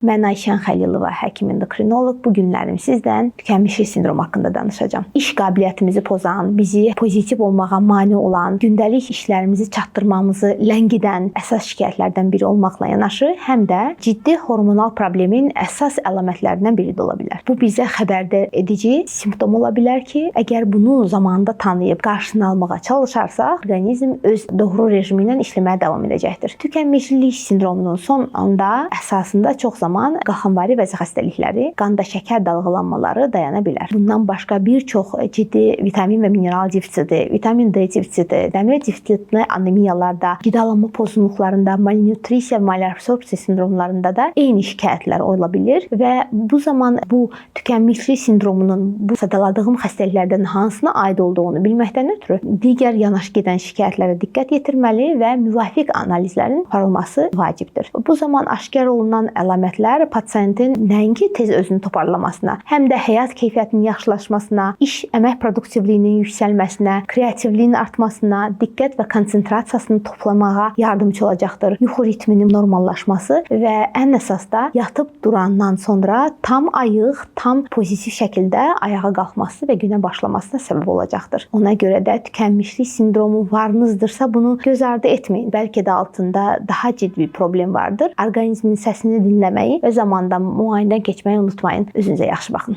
Mən Ayşən Xəlilova, həkim endokrinoloq. Bu günlərim sizdən tükənmişlik sindromu haqqında danışacağam. İş qabiliyyətimizi pozan, bizi pozitiv olmağa mane olan, gündəlik işlərimizi çatdırmamızı ləngidən əsas şikayətlərdən biri olmaqla yanaşı, həm də ciddi hormonal problemin əsas əlamətlərindən biri də ola bilər. Bu bizə xəbərdar edici simptom ola bilər ki, əgər bunu zamanında tanıyıb qarşısını almağa çalışarsaq, orqanizm öz doğru rejimi ilə işləməyə davam edəcəkdir. Tükənmişlik sindromunun son anda əsasında çox zaman qalxanvari vəzi xəstəlikləri, qanda şəkər dalğalanmaları dayana bilər. Bundan başqa bir çox ciddi vitamin və mineral defisiti, vitamin D defisiti, dəmir defisitli anemiyalarda, qidalanma pozğunluqlarında, malnutrisiya, malabsorpsiya sindromlarında da eyni şikayətlər ola bilir və bu zaman bu tükənmişlik sindromunun bu sadaladığım xəstəliklərdən hansına aid olduğunu bilməkdən ötürü digər yanaşı gedən şikayətlərə diqqət yetirməli və müvafiq analizlərin aparılması vacibdir. Bu zaman aşkar olunan əlamətlər pasientin nəinki tez özünü toparlamasına, həm də həyat keyfiyyətinin yaxşılaşmasına, iş əmək produktivliyinin yüksəlməsinə, kreativliyin artmasına, diqqət və konsentrasiyasını toplamağa yardımcı olacaqdır. Yuxu ritminin normallaşması və ən əsas da yatıb durandan sonra tam ayıq, tam pozitiv şəkildə ayağa qalxması və günə başlamasına səbəb olacaqdır. Ona görə də tükənmişlik sindromu varınızdırsa bunu göz ardı etməyin. Bəlkə də altında daha ciddi bir problem vardır. Orqanizmin səsini dinləməyi və zamanında müayinədən keçməyi unutmayın. Özünüzə yaxşı baxın.